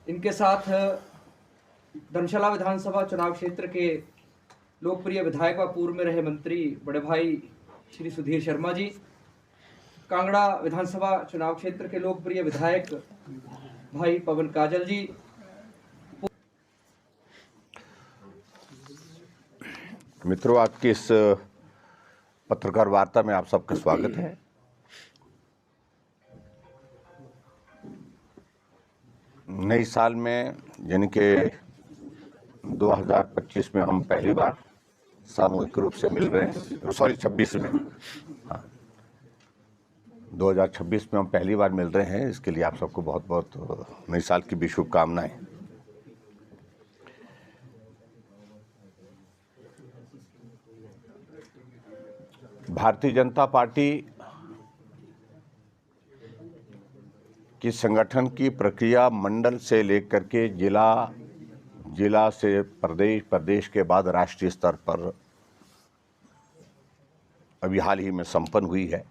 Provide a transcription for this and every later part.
इनके साथ धर्मशाला विधानसभा चुनाव क्षेत्र के लोकप्रिय विधायक व पूर्व में रहे मंत्री बड़े भाई श्री सुधीर शर्मा जी, कांगड़ा विधानसभा चुनाव क्षेत्र के लोकप्रिय विधायक भाई पवन काजल जी, मित्रों, आज की इस पत्रकार वार्ता में आप सबका स्वागत है। नई साल में यानी कि 2025 में हम पहली बार सामूहिक रूप से मिल रहे हैं। 26 में, हाँ, 2026 में हम पहली बार मिल रहे हैं। इसके लिए आप सबको बहुत बहुत नई साल की भी शुभकामनाएं। भारतीय जनता पार्टी की संगठन की प्रक्रिया मंडल से लेकर के जिला से प्रदेश के बाद राष्ट्रीय स्तर पर अभी हाल ही में संपन्न हुई है।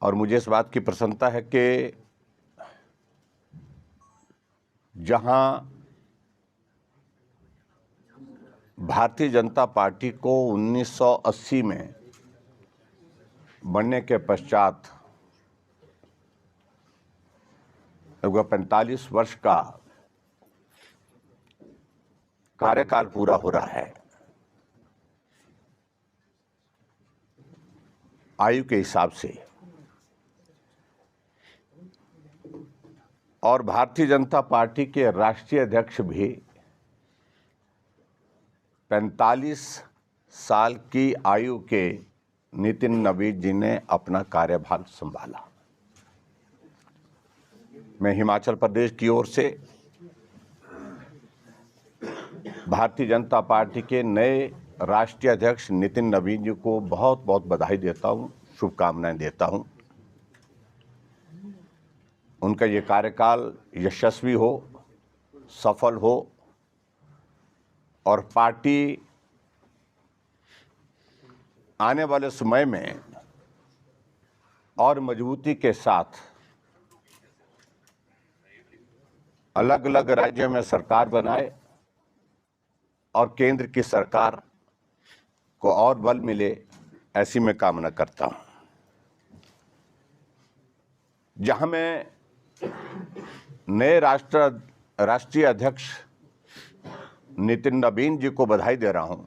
और मुझे इस बात की प्रसन्नता है कि जहां भारतीय जनता पार्टी को 1980 में बनने के पश्चात लगभग 45 वर्ष का कार्यकाल पूरा हो रहा है आयु के हिसाब से, और भारतीय जनता पार्टी के राष्ट्रीय अध्यक्ष भी 45 साल की आयु के नितिन नवीन जी ने अपना कार्यभार संभाला। मैं हिमाचल प्रदेश की ओर से भारतीय जनता पार्टी के नए राष्ट्रीय अध्यक्ष नितिन नवीन जी को बहुत बहुत बधाई देता हूं, शुभकामनाएं देता हूं। उनका ये कार्यकाल यशस्वी हो, सफल हो और पार्टी आने वाले समय में और मजबूती के साथ अलग अलग राज्यों में सरकार बनाए और केंद्र की सरकार को और बल मिले, ऐसी मैं कामना करता हूं। जहां मैं नए राष्ट्रीय अध्यक्ष नितिन नवीन जी को बधाई दे रहा हूं,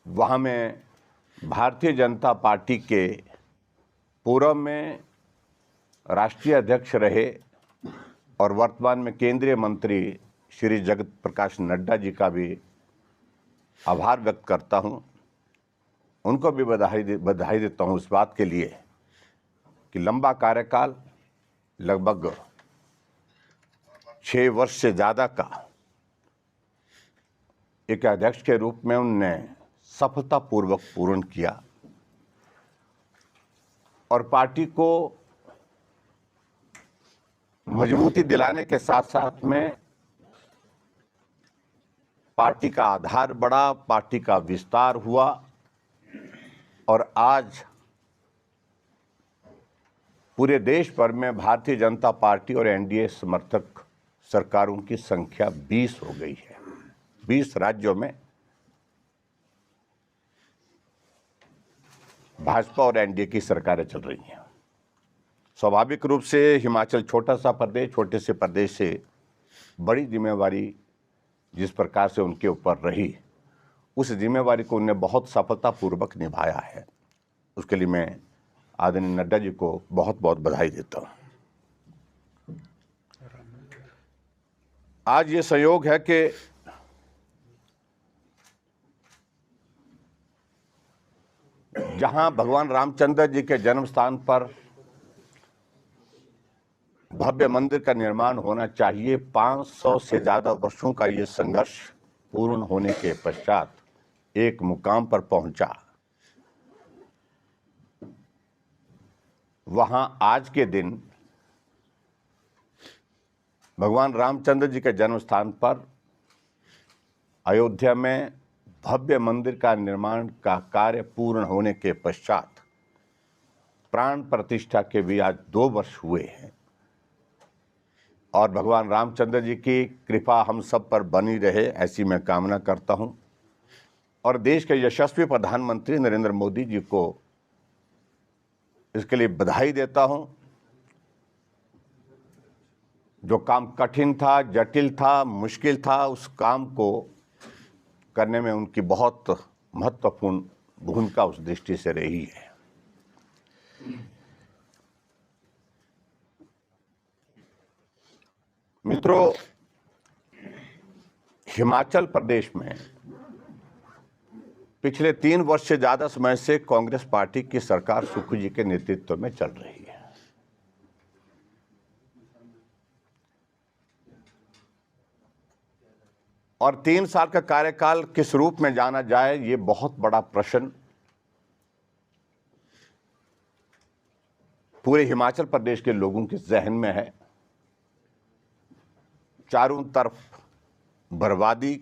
वहां मैं भारतीय जनता पार्टी के पूर्व में राष्ट्रीय अध्यक्ष रहे और वर्तमान में केंद्रीय मंत्री श्री जगत प्रकाश नड्डा जी का भी आभार व्यक्त करता हूं। उनको भी बधाई देता हूं इस बात के लिए कि लंबा कार्यकाल, लगभग 6 वर्ष से ज़्यादा का एक अध्यक्ष के रूप में उन्होंने सफलतापूर्वक पूर्ण किया और पार्टी को मजबूती दिलाने के साथ साथ में पार्टी का आधार बढ़ा, पार्टी का विस्तार हुआ और आज पूरे देश भर में भारतीय जनता पार्टी और एनडीए समर्थक सरकारों की संख्या 20 हो गई है। 20 राज्यों में भाजपा और एनडीए की सरकारें चल रही हैं। स्वाभाविक रूप से हिमाचल छोटा सा प्रदेश, छोटे से प्रदेश से बड़ी जिम्मेवारी जिस प्रकार से उनके ऊपर रही, उस जिम्मेवारी को उन्होंने बहुत सफलतापूर्वक निभाया है। उसके लिए मैं आदरणीय नड्डा जी को बहुत बहुत बधाई देता हूं। आज ये संयोग है कि जहां भगवान रामचंद्र जी के जन्म स्थान पर भव्य मंदिर का निर्माण होना चाहिए, 500 से ज्यादा वर्षों का ये संघर्ष पूर्ण होने के पश्चात एक मुकाम पर पहुंचा। वहां आज के दिन भगवान रामचंद्र जी के जन्म स्थान पर अयोध्या में भव्य मंदिर का निर्माण का कार्य पूर्ण होने के पश्चात प्राण प्रतिष्ठा के भी आज 2 वर्ष हुए हैं और भगवान रामचंद्र जी की कृपा हम सब पर बनी रहे, ऐसी मैं कामना करता हूं और देश के यशस्वी प्रधानमंत्री नरेंद्र मोदी जी को इसके लिए बधाई देता हूं। जो काम कठिन था, जटिल था, मुश्किल था, उस काम को करने में उनकी बहुत महत्वपूर्ण भूमिका उस दृष्टि से रही है। मित्रों, हिमाचल प्रदेश में पिछले 3 वर्ष से ज्यादा समय से कांग्रेस पार्टी की सरकार सुखू जी के नेतृत्व में चल रही है। और 3 साल का कार्यकाल किस रूप में जाना जाए, ये बहुत बड़ा प्रश्न पूरे हिमाचल प्रदेश के लोगों के जहन में है। चारों तरफ बर्बादी,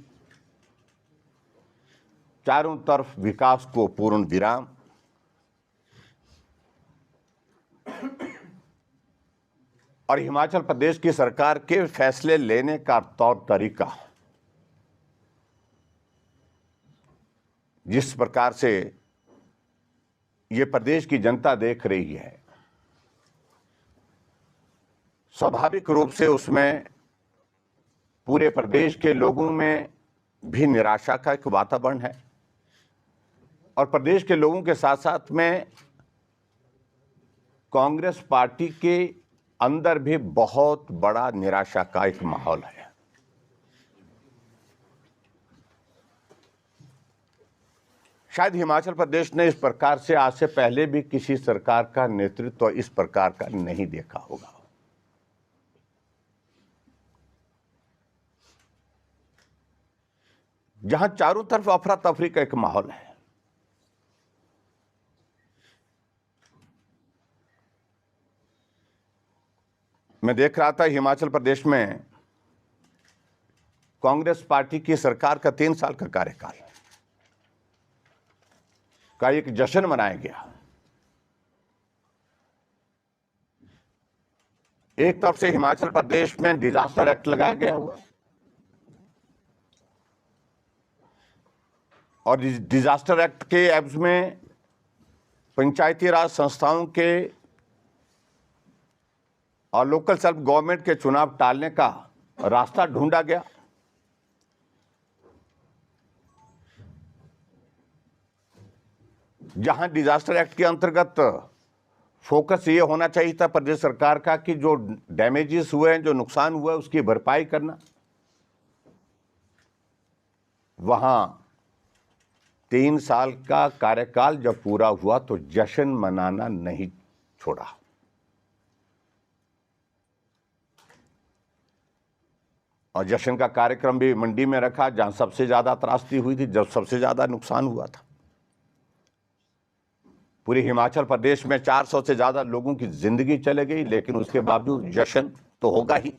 चारों तरफ विकास को पूर्ण विराम, और हिमाचल प्रदेश की सरकार के फैसले लेने का तौर तरीका, जिस प्रकार से ये प्रदेश की जनता देख रही है, स्वाभाविक रूप से उसमें पूरे प्रदेश के लोगों में भी निराशा का एक वातावरण है और प्रदेश के लोगों के साथ साथ में कांग्रेस पार्टी के अंदर भी बहुत बड़ा निराशा का एक माहौल है। शायद हिमाचल प्रदेश ने इस प्रकार से आज से पहले भी किसी सरकार का नेतृत्व इस प्रकार का नहीं देखा होगा। जहां चारों तरफ अफरा तफरी का एक माहौल है। मैं देख रहा था हिमाचल प्रदेश में कांग्रेस पार्टी की सरकार का 3 साल का कार्यकाल का एक जश्न मनाया गया। एक तरफ से हिमाचल प्रदेश में डिजास्टर एक्ट लगाया गया हुआ और डिजास्टर एक्ट के एब्स में पंचायती राज संस्थाओं के और लोकल सेल्फ गवर्नमेंट के चुनाव टालने का रास्ता ढूंढा गया। जहां डिजास्टर एक्ट के अंतर्गत फोकस ये होना चाहिए था प्रदेश सरकार का कि जो डैमेजेस हुए हैं, जो नुकसान हुआ है, उसकी भरपाई करना, वहां 3 साल का कार्यकाल जब पूरा हुआ तो जश्न मनाना नहीं छोड़ा। और जश्न का कार्यक्रम भी मंडी में रखा, जहां सबसे ज्यादा त्रासदी हुई थी, जब सबसे ज्यादा नुकसान हुआ था। पूरे हिमाचल प्रदेश में 400 से ज्यादा लोगों की जिंदगी चले गई, लेकिन उसके बावजूद जश्न तो होगा ही।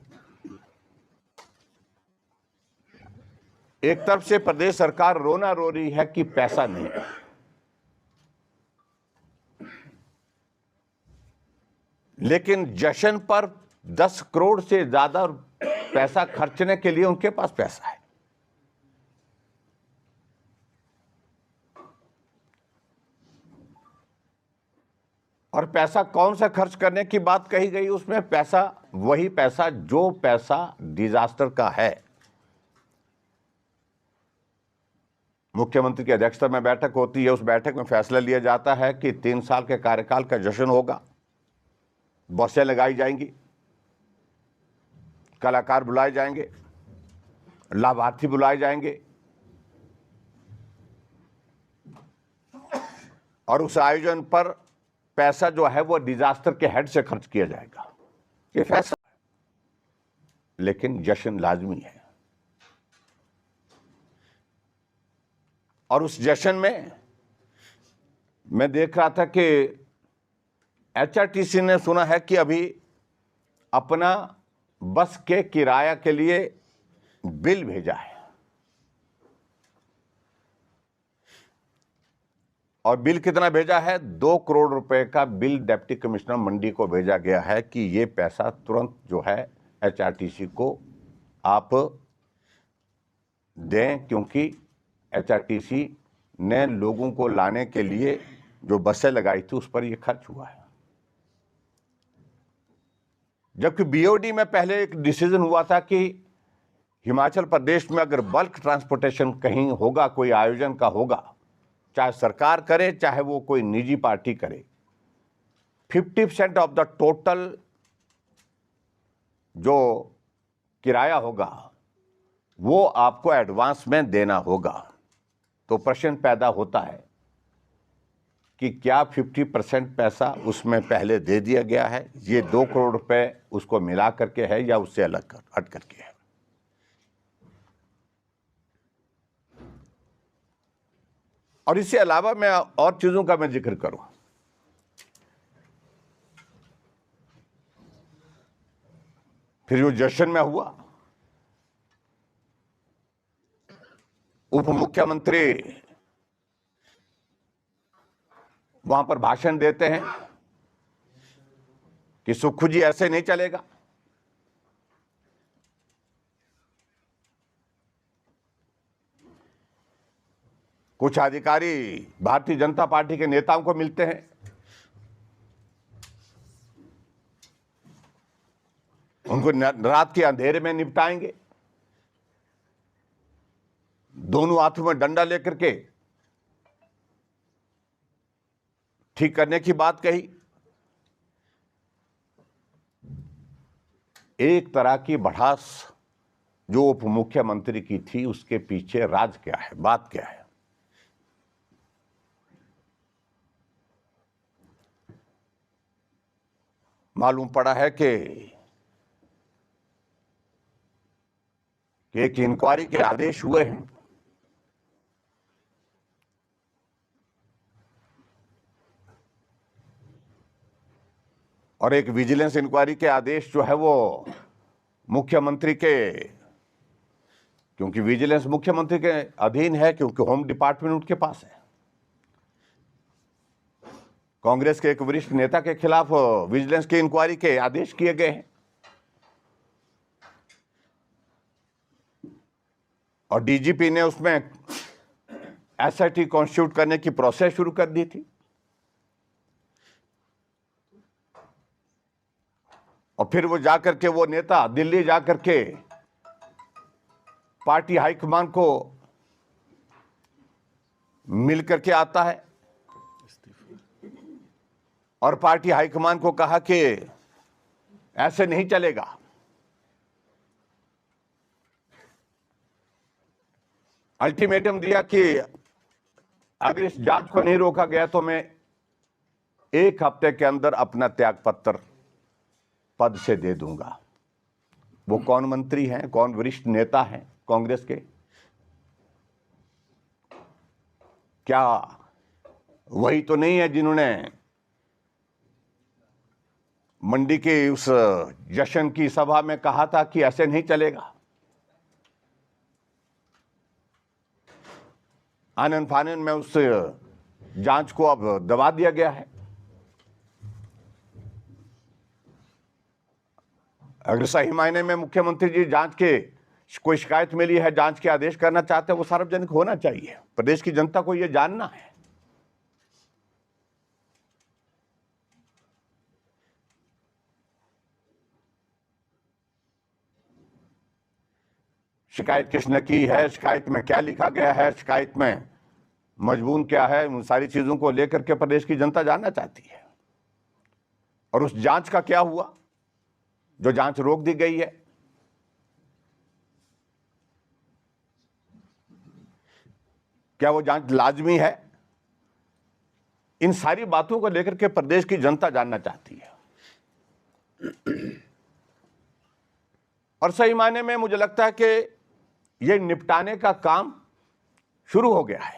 एक तरफ से प्रदेश सरकार रोना रो रही है कि पैसा नहीं है, लेकिन जश्न पर 10 करोड़ से ज्यादा पैसा खर्चने के लिए उनके पास पैसा है। और पैसा कौन सा खर्च करने की बात कही गई, उसमें पैसा वही पैसा जो पैसा डिजास्टर का है। मुख्यमंत्री की अध्यक्षता में बैठक होती है, उस बैठक में फैसला लिया जाता है कि 3 साल के कार्यकाल का जश्न होगा, बसें लगाई जाएंगी, कलाकार बुलाए जाएंगे, लाभार्थी बुलाए जाएंगे और उस आयोजन पर पैसा जो है वो डिजास्टर के हेड से खर्च किया जाएगा। ये फैसला, लेकिन जश्न लाजमी है। और उस जश्न में मैं देख रहा था कि एचआरटीसी ने सुना है कि अभी अपना बस के किराया के लिए बिल भेजा है और बिल कितना भेजा है? 2 करोड़ रुपए का बिल डिप्टी कमिश्नर मंडी को भेजा गया है कि ये पैसा तुरंत जो है एचआरटीसी को आप दें, क्योंकि एचआरटीसी ने लोगों को लाने के लिए जो बसें लगाई थी उस पर ये खर्च हुआ है। जबकि बीओडी में पहले एक डिसीजन हुआ था कि हिमाचल प्रदेश में अगर बल्क ट्रांसपोर्टेशन कहीं होगा, कोई आयोजन का होगा, चाहे सरकार करे चाहे वो कोई निजी पार्टी करे, 50% ऑफ द टोटल जो किराया होगा वो आपको एडवांस में देना होगा। तो प्रश्न पैदा होता है कि क्या 50% पैसा उसमें पहले दे दिया गया है, ये 2 करोड़ रुपए उसको मिला करके है या उससे अलग हट करके है। और इससे अलावा मैं और चीजों का मैं जिक्र करूं। फिर जो जश्न में हुआ, उप मुख्यमंत्री वहां पर भाषण देते हैं कि सुक्खू जी ऐसे नहीं चलेगा। कुछ अधिकारी भारतीय जनता पार्टी के नेताओं को मिलते हैं, उनको रात के अंधेरे में निपटाएंगे, दोनों हाथों में डंडा लेकर के ठीक करने की बात कही। एक तरह की भड़ास जो उप मुख्यमंत्री की थी, उसके पीछे राज क्या है, बात क्या है? मालूम पड़ा है कि एक इंक्वायरी के आदेश हुए हैं और एक विजिलेंस इंक्वायरी के आदेश जो है वो मुख्यमंत्री के, क्योंकि विजिलेंस मुख्यमंत्री के अधीन है, क्योंकि होम डिपार्टमेंट उनके पास है। कांग्रेस के एक वरिष्ठ नेता के खिलाफ विजिलेंस की इंक्वायरी के आदेश किए गए हैं और डीजीपी ने उसमें एसआईटी कॉन्स्टिट्यूट करने की प्रोसेस शुरू कर दी थी। और फिर वो जाकर के वो नेता दिल्ली जाकर के पार्टी हाईकमान को मिल करके आता है और पार्टी हाईकमान को कहा कि ऐसे नहीं चलेगा। अल्टीमेटम दिया कि अगर इस जांच को नहीं रोका गया तो मैं 1 हफ्ते के अंदर अपना त्यागपत्र पद से दे दूंगा। वो कौन मंत्री हैं, कौन वरिष्ठ नेता हैं कांग्रेस के? क्या वही तो नहीं है जिन्होंने मंडी के उस जश्न की सभा में कहा था कि ऐसे नहीं चलेगा? आनन फानन में उस जांच को अब दबा दिया गया है। अगर सही मायने में मुख्यमंत्री जी जांच के कोई शिकायत मिली है, जांच के आदेश करना चाहते हैं, वो सार्वजनिक होना चाहिए। प्रदेश की जनता को यह जानना है। शिकायत किसने की है, शिकायत में क्या लिखा गया है, शिकायत में मजमून क्या है, उन सारी चीजों को लेकर के प्रदेश की जनता जानना चाहती है। और उस जांच का क्या हुआ जो जांच रोक दी गई है? क्या वो जांच लाजमी है? इन सारी बातों को लेकर के प्रदेश की जनता जानना चाहती है। और सही मायने में मुझे लगता है कि ये निपटाने का काम शुरू हो गया है।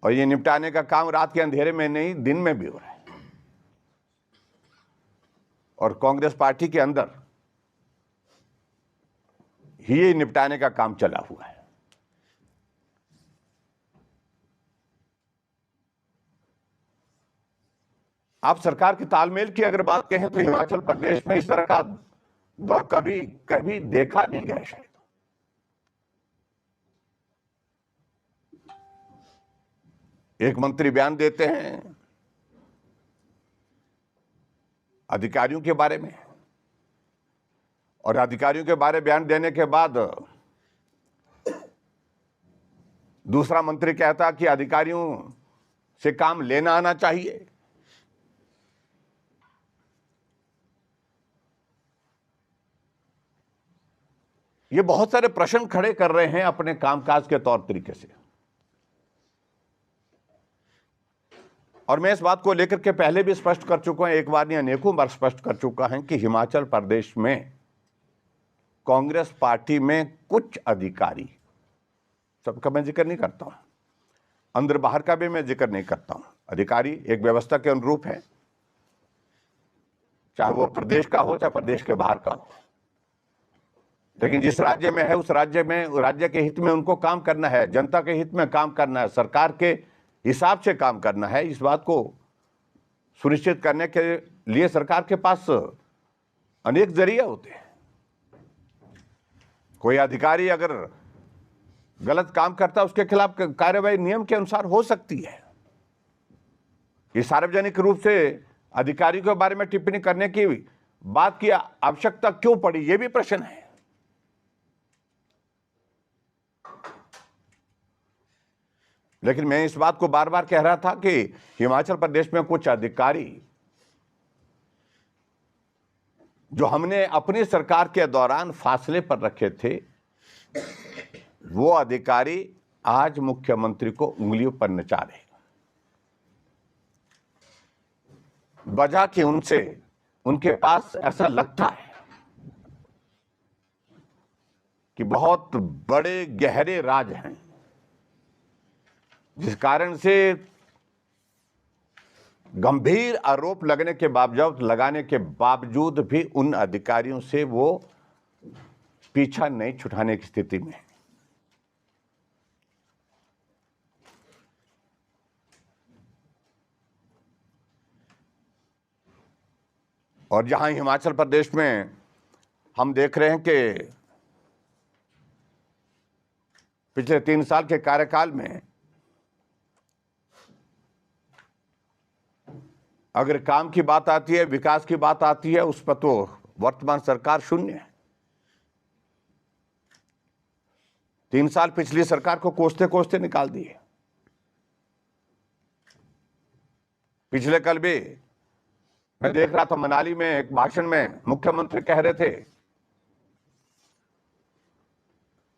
और ये निपटाने का काम रात के अंधेरे में नहीं, दिन में भी हो रहा है। और कांग्रेस पार्टी के अंदर ही ये निपटाने का काम चला हुआ है। आप सरकार की तालमेल की अगर बात कहें तो हिमाचल प्रदेश में इस तरह का दौर कभी कभी देखा नहीं गया शायद। एक मंत्री बयान देते हैं अधिकारियों के बारे में, और अधिकारियों के बारे में बयान देने के बाद दूसरा मंत्री कहता कि अधिकारियों से काम लेना आना चाहिए। ये बहुत सारे प्रश्न खड़े कर रहे हैं अपने कामकाज के तौर तरीके से। और मैं इस बात को लेकर के पहले भी स्पष्ट कर चुका हूं, एक बार नहीं अनेकों बार स्पष्ट कर चुका हूं कि हिमाचल प्रदेश में कांग्रेस पार्टी में कुछ अधिकारी, सबका मैं जिक्र नहीं करता हूं, अंदर बाहर का भी मैं जिक्र नहीं करता हूं, अधिकारी एक व्यवस्था के अनुरूप है, चाहे वो प्रदेश का हो चाहे प्रदेश के बाहर का हो, लेकिन जिस राज्य में है उस राज्य में राज्य के हित में उनको काम करना है, जनता के हित में काम करना है, सरकार के हिसाब से काम करना है। इस बात को सुनिश्चित करने के लिए सरकार के पास अनेक जरिए होते हैं। कोई अधिकारी अगर गलत काम करता है उसके खिलाफ कार्रवाई नियम के अनुसार हो सकती है। ये सार्वजनिक रूप से अधिकारी के बारे में टिप्पणी करने की बात की आवश्यकता क्यों पड़ी, यह भी प्रश्न है। लेकिन मैं इस बात को बार बार कह रहा था कि हिमाचल प्रदेश में कुछ अधिकारी जो हमने अपनी सरकार के दौरान फासले पर रखे थे, वो अधिकारी आज मुख्यमंत्री को उंगलियों पर नचा रहे। वजह कि उनके पास ऐसा लगता है कि बहुत बड़े गहरे राज हैं, जिस कारण से गंभीर आरोप लगाने के बावजूद भी उन अधिकारियों से वो पीछा नहीं छुड़ाने की स्थिति में है। और जहां हिमाचल प्रदेश में हम देख रहे हैं कि पिछले 3 साल के कार्यकाल में अगर काम की बात आती है, विकास की बात आती है, उस पर तो वर्तमान सरकार शून्य है। 3 साल पिछली सरकार को कोसते कोसते निकाल दिए। पिछले कल भी मैं देख रहा था मनाली में एक भाषण में मुख्यमंत्री कह रहे थे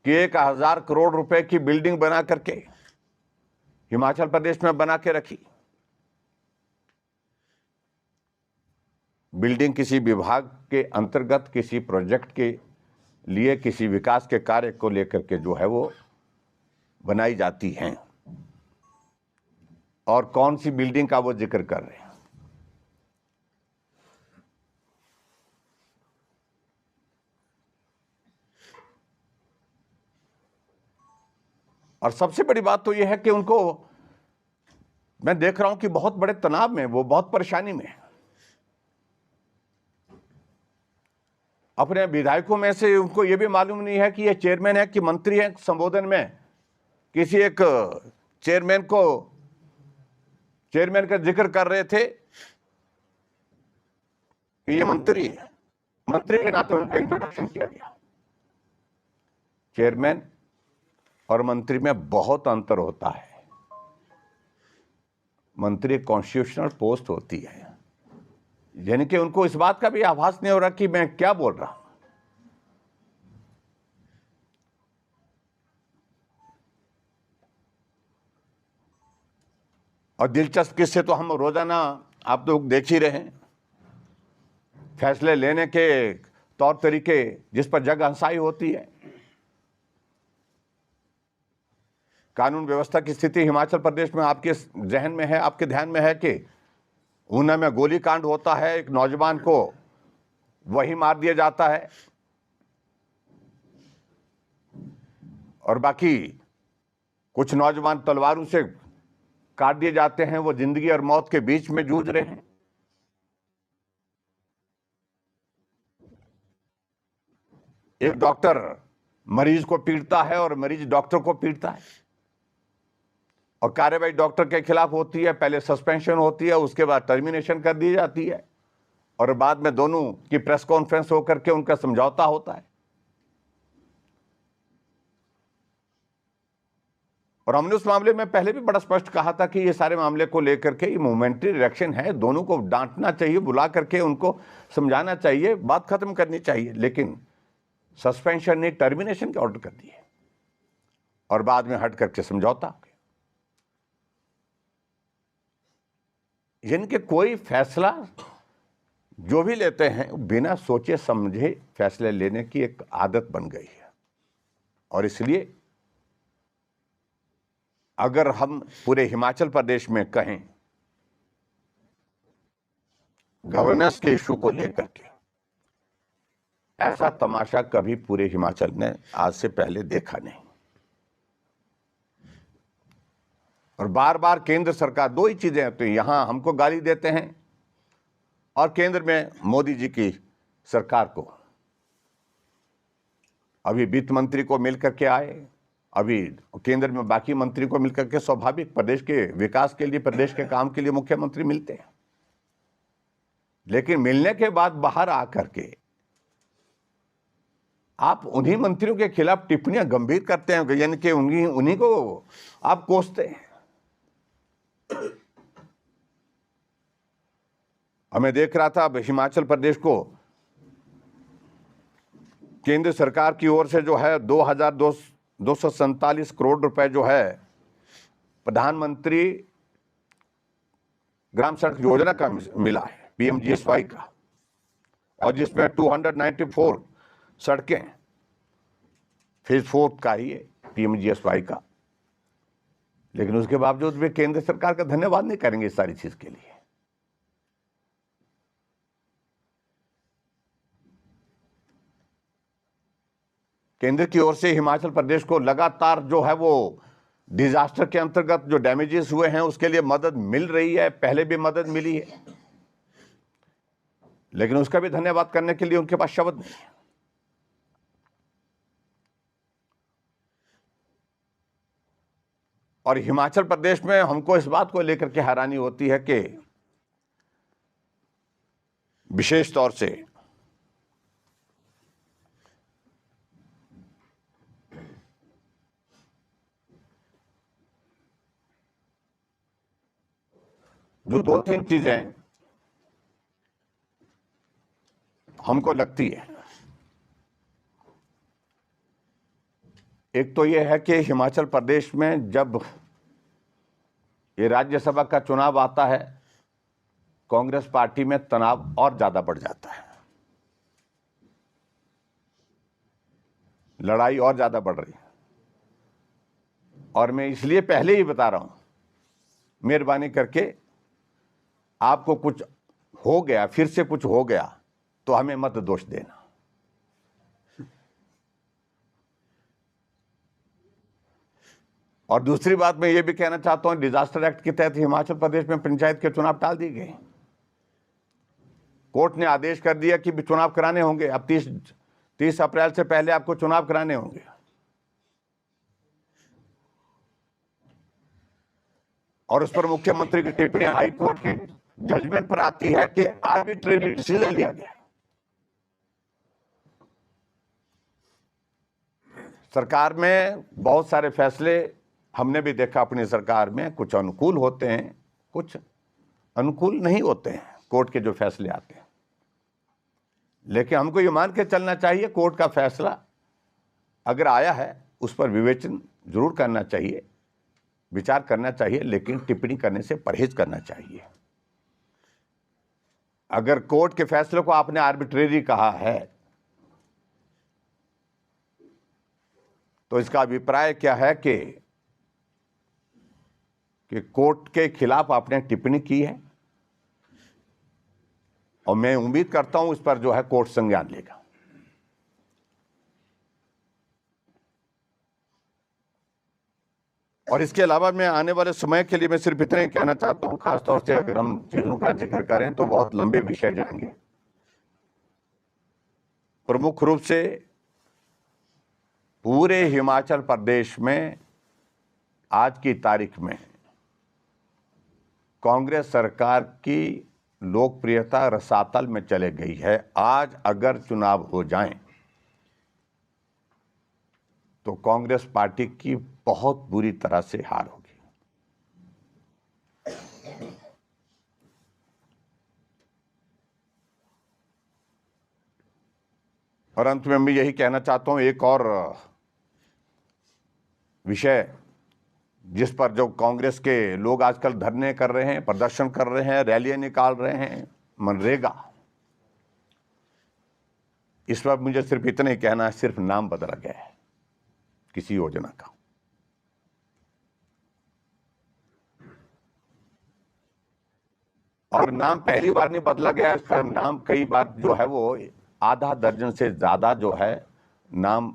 कि 1000 करोड़ रुपए की बिल्डिंग बना करके हिमाचल प्रदेश में बना के रखी। बिल्डिंग किसी विभाग के अंतर्गत किसी प्रोजेक्ट के लिए किसी विकास के कार्य को लेकर के जो है वो बनाई जाती हैं, और कौन सी बिल्डिंग का वो जिक्र कर रहे हैं। और सबसे बड़ी बात तो यह है कि उनको मैं देख रहा हूं कि बहुत बड़े तनाव में, वो बहुत परेशानी में है। अपने विधायकों में से उनको यह भी मालूम नहीं है कि ये चेयरमैन है कि मंत्री है। संबोधन में किसी एक चेयरमैन का जिक्र कर रहे थे कि ये मंत्री है, मंत्री के नाते उनका इंट्रोडक्शन किया गया। चेयरमैन और मंत्री में बहुत अंतर होता है। मंत्री कॉन्स्टिट्यूशनल पोस्ट होती है, यानी कि उनको इस बात का भी आभास नहीं हो रहा कि मैं क्या बोल रहा हूं। और दिलचस्प किस्से तो हम रोजाना आप लोग देख ही रहे हैं। फैसले लेने के तौर तरीके जिस पर जग हंसाई होती है। कानून व्यवस्था की स्थिति हिमाचल प्रदेश में आपके जहन में है, आपके ध्यान में है कि ऊना में गोलीकांड होता है, एक नौजवान को वही मार दिया जाता है, और बाकी कुछ नौजवान तलवारों से काट दिए जाते हैं। वो जिंदगी और मौत के बीच में जूझ रहे हैं। एक डॉक्टर मरीज को पीटता है और मरीज डॉक्टर को पीटता है, और कार्रवाई डॉक्टर के खिलाफ होती है, पहले सस्पेंशन होती है, उसके बाद टर्मिनेशन कर दी जाती है, और बाद में दोनों की प्रेस कॉन्फ्रेंस होकर के उनका समझौता होता है। और हमने उस मामले में पहले भी बड़ा स्पष्ट कहा था कि ये सारे मामले को लेकर के ये मोमेंटरी रिएक्शन है, दोनों को डांटना चाहिए, बुला करके उनको समझाना चाहिए, बात खत्म करनी चाहिए, लेकिन सस्पेंशन ने टर्मिनेशन के ऑर्डर कर दिए और बाद में हट करके समझौता हो गया। यानी कि कोई फैसला जो भी लेते हैं बिना सोचे समझे फैसले लेने की एक आदत बन गई है। और इसलिए अगर हम पूरे हिमाचल प्रदेश में कहें गवर्नेंस के इशू को लेकर के, ऐसा तमाशा कभी पूरे हिमाचल ने आज से पहले देखा नहीं। और बार बार केंद्र सरकार, दो ही चीजें होती हैं, यहां हमको गाली देते हैं और केंद्र में मोदी जी की सरकार को। अभी वित्त मंत्री को मिलकर के आए, अभी केंद्र में बाकी मंत्री को मिलकर के, स्वाभाविक प्रदेश के विकास के लिए, प्रदेश के काम के लिए मुख्यमंत्री मिलते हैं, लेकिन मिलने के बाद बाहर आकर के आप उन्हीं मंत्रियों के खिलाफ टिप्पणियां गंभीर करते हैं, यानी कि उन्हीं को आप कोसते हैं। मैं देख रहा था हिमाचल प्रदेश को केंद्र सरकार की ओर से जो है 2,247 करोड़ रुपए जो है प्रधानमंत्री ग्राम सड़क योजना का मिला है, PMGSY का, और जिसमें 294 सड़कें फेज 4 का ही है PMGSY का। लेकिन उसके बावजूद वे केंद्र सरकार का धन्यवाद नहीं करेंगे इस सारी चीज के लिए। केंद्र की ओर से हिमाचल प्रदेश को लगातार जो है वो डिजास्टर के अंतर्गत जो डैमेजेस हुए हैं उसके लिए मदद मिल रही है, पहले भी मदद मिली है, लेकिन उसका भी धन्यवाद करने के लिए उनके पास शब्द नहीं है। और हिमाचल प्रदेश में हमको इस बात को लेकर के हैरानी होती है कि विशेष तौर से जो 2-3 चीजें हमको लगती है, एक तो यह है कि हिमाचल प्रदेश में जब ये राज्यसभा का चुनाव आता है, कांग्रेस पार्टी में तनाव और ज्यादा बढ़ जाता है, लड़ाई और ज्यादा बढ़ रही है। और मैं इसलिए पहले ही बता रहा हूं, मेहरबानी करके आपको कुछ हो गया, फिर से कुछ हो गया तो हमें मत दोष देना। और दूसरी बात मैं ये भी कहना चाहता हूं, डिजास्टर एक्ट के तहत हिमाचल प्रदेश में पंचायत के चुनाव टाल दिए गए। कोर्ट ने आदेश कर दिया कि भी चुनाव कराने होंगे, अब 30 अप्रैल से पहले आपको चुनाव कराने होंगे। और उस पर मुख्यमंत्री की टिप्पणी हाई कोर्ट के जजमेंट पर आती है कि आर्बिट्रेरी डिसीजन लिया गया। सरकार में बहुत सारे फैसले हमने भी देखा अपनी सरकार में, कुछ अनुकूल होते हैं, कुछ अनुकूल नहीं होते हैं कोर्ट के जो फैसले आते हैं। लेकिन हमको ये मान के चलना चाहिए, कोर्ट का फैसला अगर आया है उस पर विवेचन जरूर करना चाहिए, विचार करना चाहिए, लेकिन टिप्पणी करने से परहेज करना चाहिए। अगर कोर्ट के फैसले को आपने आर्बिट्रेरी कहा है तो इसका अभिप्राय क्या है कि कोर्ट के खिलाफ आपने टिप्पणी की है, और मैं उम्मीद करता हूं इस पर जो है कोर्ट संज्ञान लेगा। और इसके अलावा मैं आने वाले समय के लिए मैं सिर्फ इतना ही कहना चाहता हूं, खासतौर से अगर हम चीजों का जिक्र करें तो बहुत लंबे विषय जाएंगे। प्रमुख रूप से पूरे हिमाचल प्रदेश में आज की तारीख में कांग्रेस सरकार की लोकप्रियता रसातल में चले गई है। आज अगर चुनाव हो जाएं तो कांग्रेस पार्टी की बहुत बुरी तरह से हार होगी। और अंत में मैं यही कहना चाहता हूं, एक और विषय जिस पर जो कांग्रेस के लोग आजकल धरने कर रहे हैं, प्रदर्शन कर रहे हैं, रैलियां निकाल रहे हैं, मनरेगा, इस पर मुझे सिर्फ इतना ही कहना है, सिर्फ नाम बदला गया है किसी योजना का। और नाम पहली बार नहीं बदला गया, इसका नाम कई बार जो है वो आधा दर्जन से ज्यादा जो है नाम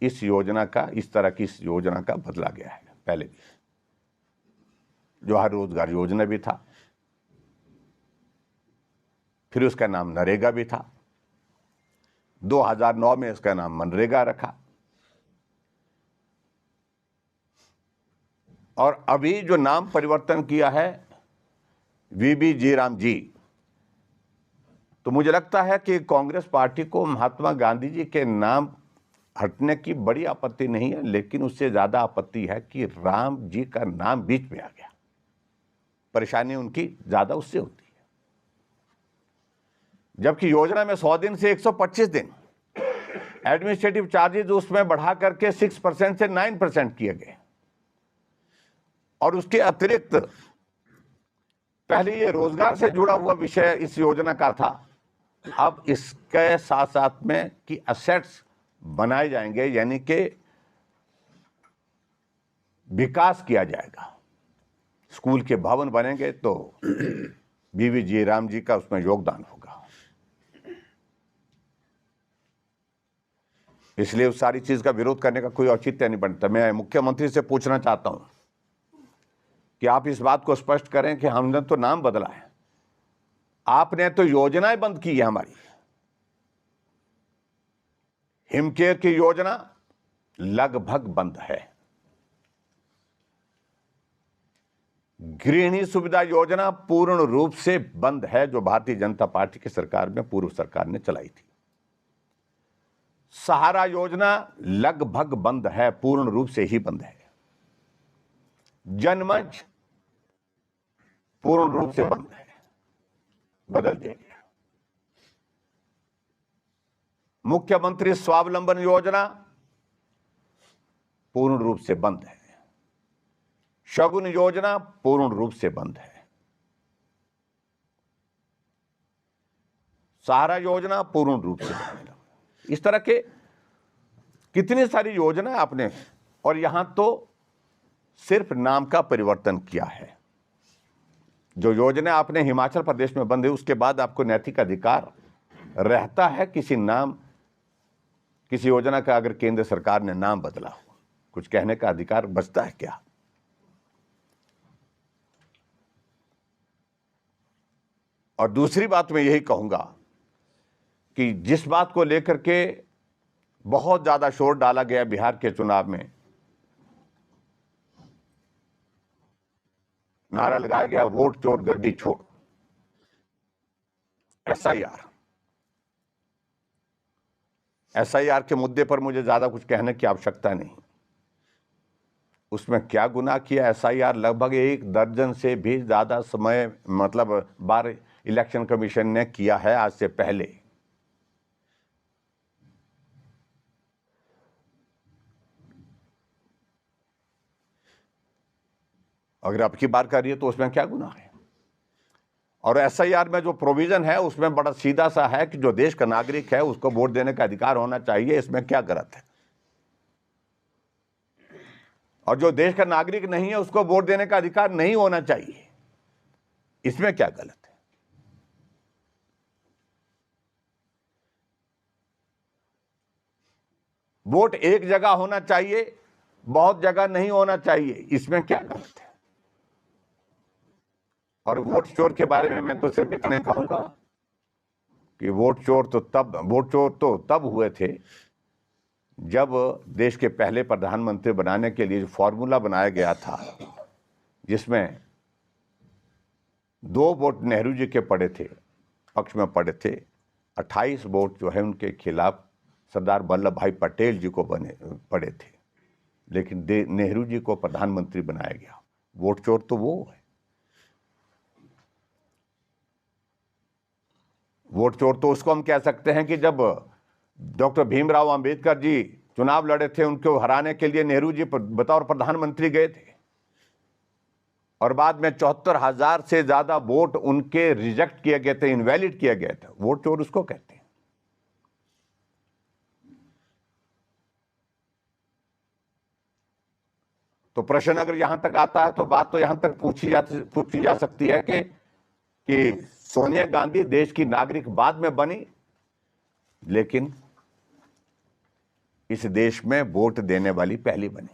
इस योजना का, इस तरह की इस योजना का बदला गया है। पहले भी जवाहर रोजगार योजना भी था, फिर उसका नाम नरेगा भी था, 2009 में इसका नाम मनरेगा रखा, और अभी जो नाम परिवर्तन किया है वीबी जीराम जी, तो मुझे लगता है कि कांग्रेस पार्टी को महात्मा गांधी जी के नाम हटने की बड़ी आपत्ति नहीं है, लेकिन उससे ज्यादा आपत्ति है कि राम जी का नाम बीच में आ गया। परेशानी उनकी ज्यादा उससे होती है, जबकि योजना में 100 दिन से 125 दिन एडमिनिस्ट्रेटिव चार्जेस उसमें बढ़ा करके 6% से 9% किए गए। और उसके अतिरिक्त पहले ये रोजगार से जुड़ा हुआ विषय इस योजना का था, अब इसके साथ साथ में कि असेट्स बनाए जाएंगे, यानी कि विकास किया जाएगा, स्कूल के भवन बनेंगे तो बीवी जी राम जी का उसमें योगदान होगा। इसलिए उस सारी चीज का विरोध करने का कोई औचित्य नहीं बनता। मैं मुख्यमंत्री से पूछना चाहता हूं कि आप इस बात को स्पष्ट करें कि हमने तो नाम बदला है, आपने तो योजनाएं बंद की है। हमारी हिमकेयर की योजना लगभग बंद है, गृहिणी सुविधा योजना पूर्ण रूप से बंद है, जो भारतीय जनता पार्टी की सरकार में पूर्व सरकार ने चलाई थी। सहारा योजना लगभग बंद है, पूर्ण रूप से ही बंद है। जनमंच पूर्ण रूप से बंद है, बदल दिया गया। मुख्यमंत्री स्वावलंबन योजना पूर्ण रूप से बंद है। शगुन योजना पूर्ण रूप से बंद है। सहारा योजना पूर्ण रूप से बंद है। इस तरह के कितनी सारी योजना आपने, और यहां तो सिर्फ नाम का परिवर्तन किया है। जो योजना आपने हिमाचल प्रदेश में बंद है, उसके बाद आपको नैतिक अधिकार रहता है किसी योजना का, अगर केंद्र सरकार ने नाम बदला हो, कुछ कहने का अधिकार बचता है क्या? और दूसरी बात मैं यही कहूंगा कि जिस बात को लेकर के बहुत ज्यादा शोर डाला गया बिहार के चुनाव में, नारा लगाया गया वोट चोर गड्डी छोड़, एसआईआर के मुद्दे पर मुझे ज्यादा कुछ कहने की आवश्यकता नहीं। उसमें क्या गुनाह किया? एसआईआर लगभग 1 दर्जन से भी ज्यादा समय, मतलब बार इलेक्शन कमीशन ने किया है आज से पहले। अगर अब की बात करिए तो उसमें क्या गुनाह है? और एसआईआर में जो प्रोविजन है उसमें बड़ा सीधा सा है कि जो देश का नागरिक है उसको वोट देने का अधिकार होना चाहिए। इसमें क्या गलत है? और जो देश का नागरिक नहीं है उसको वोट देने का अधिकार नहीं होना चाहिए, इसमें क्या गलत है? वोट एक जगह होना चाहिए, बहुत जगह नहीं होना चाहिए, इसमें क्या गलत है? और वोट चोर के बारे में मैं तो सिर्फ इतने कहूंगा कि वोट चोर तो तब हुए थे जब देश के पहले प्रधानमंत्री बनाने के लिए जो फॉर्मूला बनाया गया था, जिसमें 2 वोट नेहरू जी के पड़े थे, पक्ष में पड़े थे, 28 वोट जो है उनके खिलाफ सरदार वल्लभ भाई पटेल जी को पड़े थे, लेकिन नेहरू जी को प्रधानमंत्री बनाया गया। वोट चोर तो वो है। वोट चोर तो उसको हम कह सकते हैं कि जब डॉक्टर भीमराव अंबेडकर जी चुनाव लड़े थे, उनको हराने के लिए नेहरू जी बतौर प्रधानमंत्री गए थे और बाद में 74,000 से ज्यादा वोट उनके रिजेक्ट किए गए थे, इनवैलिड किए गए थे। वोट चोर उसको कहते हैं। तो प्रश्न अगर यहां तक आता है तो बात तो यहां तक पूछी जा सकती है कि सोनिया गांधी देश की नागरिक बाद में बनी, लेकिन इस देश में वोट देने वाली पहली बनी।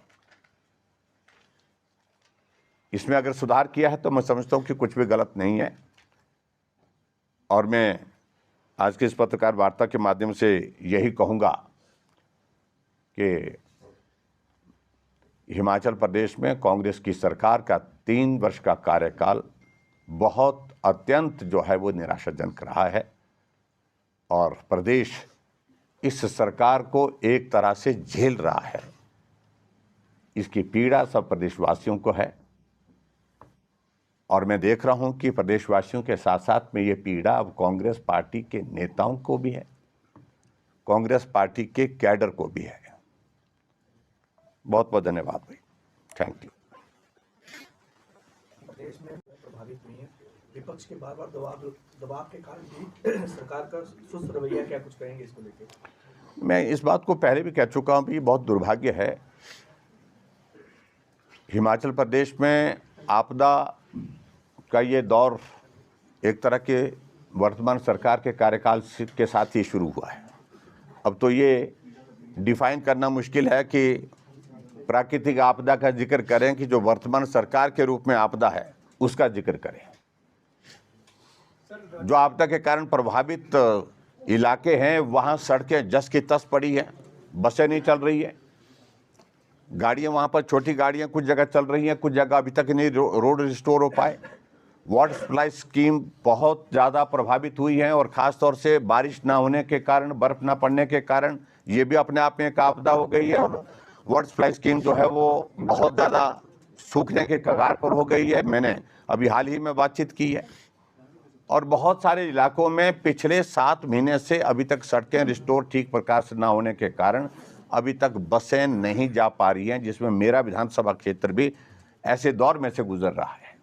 इसमें अगर सुधार किया है तो मैं समझता हूं कि कुछ भी गलत नहीं है। और मैं आज की इस पत्रकार वार्ता के माध्यम से यही कहूंगा कि हिमाचल प्रदेश में कांग्रेस की सरकार का 3 वर्ष का कार्यकाल बहुत अत्यंत जो है वो निराशाजनक रहा है और प्रदेश इस सरकार को एक तरह से झेल रहा है। इसकी पीड़ा सब प्रदेशवासियों को है और मैं देख रहा हूं कि प्रदेशवासियों के साथ साथ में ये पीड़ा अब कांग्रेस पार्टी के नेताओं को भी है, कांग्रेस पार्टी के कैडर को भी है। बहुत बहुत धन्यवाद भाई, थैंक यू। देश में प्रभावित हुई है, विपक्ष के बार बार दबाव के कारण भी सरकार का सुस्त रवैया, क्या कुछ कहेंगे इसको लेकर? मैं इस बात को पहले भी कह चुका हूं कि बहुत दुर्भाग्य है। हिमाचल प्रदेश में आपदा का ये दौर एक तरह के वर्तमान सरकार के कार्यकाल के साथ ही शुरू हुआ है। अब तो ये डिफाइन करना मुश्किल है कि प्राकृतिक आपदा का जिक्र करें कि जो वर्तमान सरकार के रूप में आपदा है उसका जिक्र करें। जो आपदा के कारण प्रभावित इलाके हैं वहाँ सड़कें जस की तस पड़ी हैं, बसें नहीं चल रही है, गाड़ियाँ वहाँ पर छोटी गाड़ियाँ कुछ जगह चल रही हैं, कुछ जगह अभी तक नहीं रोड रिस्टोर हो पाए। वाटर सप्लाई स्कीम बहुत ज़्यादा प्रभावित हुई है और ख़ास तौर से बारिश ना होने के कारण, बर्फ़ ना पड़ने के कारण ये भी अपने आप में एक आपदा हो गई है। और वाटर सप्लाई स्कीम जो है वो बहुत ज़्यादा सूखने के कगार पर हो गई है। मैंने अभी हाल ही में बातचीत की है और बहुत सारे इलाकों में पिछले 7 महीने से अभी तक सड़कें रिस्टोर ठीक प्रकार से ना होने के कारण अभी तक बसें नहीं जा पा रही हैं, जिसमें मेरा विधानसभा क्षेत्र भी ऐसे दौर में से गुजर रहा है।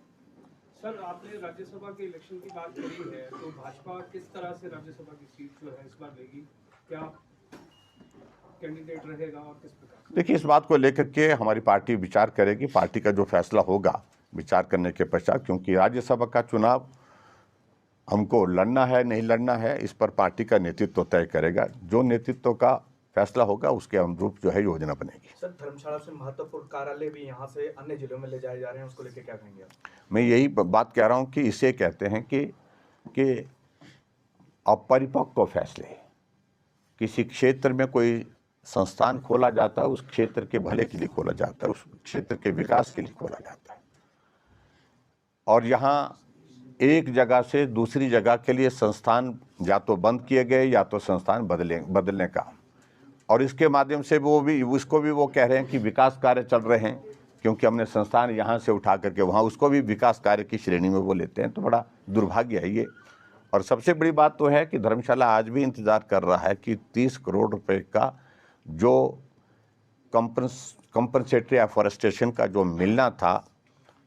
सर, आपने राज्यसभा के इलेक्शन की बात करी है, तो भाजपा किस तरह से राज्यसभा की सीट जो है इस बार लेगी? क्या कैंडिडेट रहेगा और किस प्रकार? देखिए, इस बात को लेकर के हमारी पार्टी विचार करेगी। पार्टी का जो फैसला होगा विचार करने के पश्चात, क्योंकि राज्यसभा का चुनाव हमको लड़ना है नहीं लड़ना है, इस पर पार्टी का नेतृत्व तय करेगा। जो नेतृत्व का फैसला होगा उसके अनुरूप जो है योजना बनेगी। सर, धर्मशाला से महत्वपूर्ण कार्यालय भी यहाँ से अन्य जिलों में ले जाए जा रहे हैं, उसको लेकर क्या कहेंगे आप? मैं यही बात कह रहा हूँ कि इसे कहते हैं कि अपरिपक्व फैसले। किसी क्षेत्र में कोई संस्थान खोला जाता है, उस क्षेत्र के भले के लिए खोला जाता है, उस क्षेत्र के विकास के लिए खोला जाता है। और यहाँ एक जगह से दूसरी जगह के लिए संस्थान या तो बंद किए गए या तो संस्थान बदलने का, और इसके माध्यम से उसको भी वो कह रहे हैं कि विकास कार्य चल रहे हैं, क्योंकि हमने संस्थान यहाँ से उठा करके वहाँ उसको भी विकास कार्य की श्रेणी में वो लेते हैं। तो बड़ा दुर्भाग्य है ये। और सबसे बड़ी बात तो है कि धर्मशाला आज भी इंतज़ार कर रहा है कि 30 करोड़ रुपए का जो कंपनसेटरी एफॉरेस्टेशन का जो मिलना था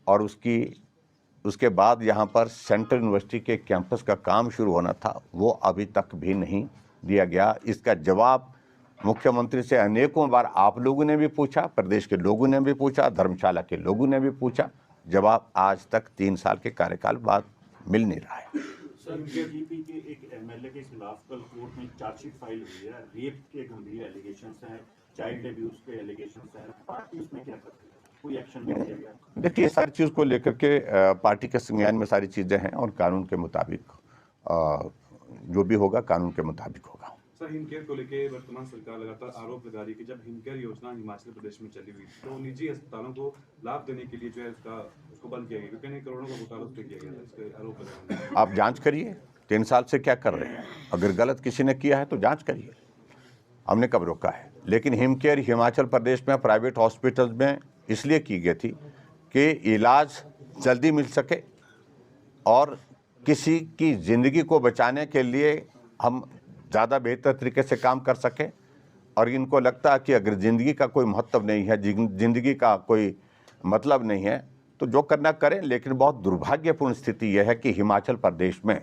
और उसके बाद यहाँ पर सेंट्रल यूनिवर्सिटी के कैंपस का काम शुरू होना था, वो अभी तक भी नहीं दिया गया। इसका जवाब मुख्यमंत्री से अनेकों बार आप लोगों ने भी पूछा, प्रदेश के लोगों ने भी पूछा, धर्मशाला के लोगों ने भी पूछा, जवाब आज तक 3 साल के कार्यकाल बाद मिल नहीं रहा है। सर, बीजेपी के एक एमएलए के खिलाफ कल कोर्ट में चार्जशीट फाइल हुई है। रेप के गंभीर एलिगेशंस हैं, चाइल्ड अब्यूज के एलिगेशंस हैं। पार्टी उसमें क्या करती है? कोई एक्शन नहीं लिया गया? देखिए, सारी चीज़ को लेकर के पार्टी के संज्ञान में सारी चीज़ें हैं और कानून के मुताबिक जो भी होगा कानून के मुताबिक होगा। सर हिमकेयर को लेके वर्तमान सरकार लगातार आरोप लगा रही है कि जब हिमकेयर योजना हिमाचल प्रदेश में चली हुई तो निजी अस्पतालों को लाभ देने के लिए जो है उसको बंद किया गया क्योंकि नहीं करोड़ों का घोटाला उस पर किया गया था, इसके आरोप लगा रहे हैं। आप जांच करिए 3 साल से क्या कर रहे हैं। अगर गलत किसी ने किया है तो जांच करिए, हमने कब रोका है। लेकिन हिमकेयर हिमाचल प्रदेश में प्राइवेट हॉस्पिटल्स में इसलिए की गई थी कि इलाज जल्दी मिल सके और किसी की ज़िंदगी को बचाने के लिए हम ज़्यादा बेहतर तरीके से काम कर सकें। और इनको लगता है कि अगर ज़िंदगी का कोई महत्व नहीं है, ज़िंदगी का कोई मतलब नहीं है, तो जो करना करें। लेकिन बहुत दुर्भाग्यपूर्ण स्थिति यह है कि हिमाचल प्रदेश में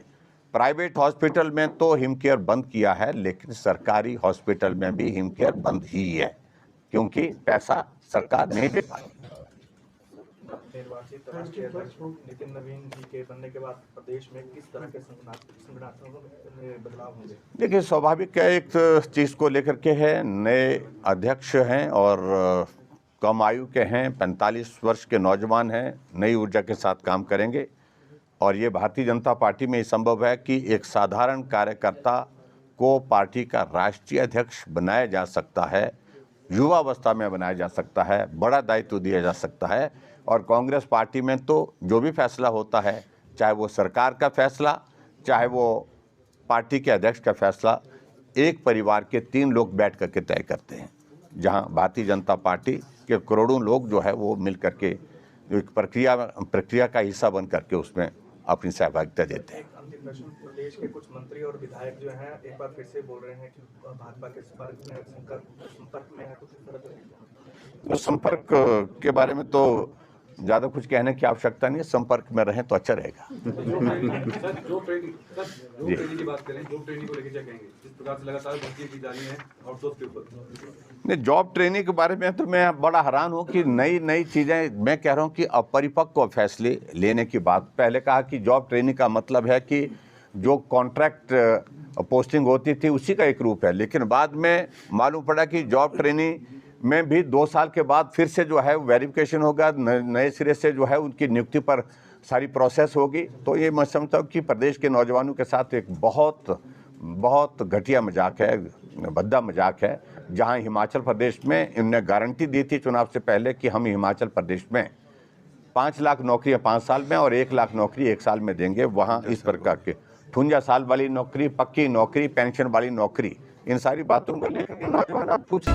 प्राइवेट हॉस्पिटल में तो हिमकेयर बंद किया है, लेकिन सरकारी हॉस्पिटल में भी हिमकेयर बंद ही है, क्योंकि पैसा सरकार नहीं दे पाई। निर्वाचित राष्ट्रीय अध्यक्ष नितिन नवीन जी के बनने के बाद प्रदेश में किस तरह के संगठनात्मक में बदलाव होंगे? देखिए, स्वाभाविक है, एक चीज़ को लेकर के है, नए अध्यक्ष हैं और कम आयु के हैं, 45 वर्ष के नौजवान हैं, नई ऊर्जा के साथ काम करेंगे। और ये भारतीय जनता पार्टी में संभव है कि एक साधारण कार्यकर्ता को पार्टी का राष्ट्रीय अध्यक्ष बनाया जा सकता है, युवावस्था में बनाया जा सकता है, बड़ा दायित्व दिया जा सकता है। और कांग्रेस पार्टी में तो जो भी फैसला होता है, चाहे वो सरकार का फैसला, चाहे वो पार्टी के अध्यक्ष का फैसला, एक परिवार के 3 लोग बैठ करके तय करते हैं, जहां भारतीय जनता पार्टी के करोड़ों लोग जो है वो मिल करके एक प्रक्रिया का हिस्सा बन करके उसमें अपनी सहभागिता देते हैं। अंतिम प्रश्न, प्रदेश के कुछ मंत्री और विधायक जो हैं एक बार फिर से बोल रहे हैं कि भाजपा के संपर्क में है, तो किस तरह से? तो संपर्क के बारे में तो ज़्यादा कुछ कहने की आवश्यकता नहीं है, संपर्क में रहें तो अच्छा रहेगा। जो ट्रेनिंग की बात करें, जॉब ट्रेनिंग को लेकर क्या कहेंगे? जिस प्रकार से लगातार भर्ती की जा रही है आउटसोर्स के ऊपर। नहीं, जॉब ट्रेनिंग के बारे में तो मैं बड़ा हैरान हूँ कि नई चीज़ें, मैं कह रहा हूँ कि अपरिपक्व फैसले लेने की बात। पहले कहा कि जॉब ट्रेनिंग का मतलब है कि जो कॉन्ट्रैक्ट पोस्टिंग होती थी उसी का एक रूप है, लेकिन बाद में मालूम पड़ा कि जॉब ट्रेनिंग में भी 2 साल के बाद फिर से जो है वेरिफिकेशन होगा, नए सिरे से जो है उनकी नियुक्ति पर सारी प्रोसेस होगी। तो ये मैं समझता हूँ कि प्रदेश के नौजवानों के साथ एक बहुत घटिया मजाक है, भद्दा मजाक है, जहां हिमाचल प्रदेश में इनने गारंटी दी थी चुनाव से पहले कि हम हिमाचल प्रदेश में 5 लाख नौकरियाँ 5 साल में और 1 लाख नौकरी 1 साल में देंगे। वहाँ इस प्रकार के 58 साल वाली नौकरी, पक्की नौकरी, पेंशन वाली नौकरी, इन सारी बातों को लेकर नौजवान आप पूछ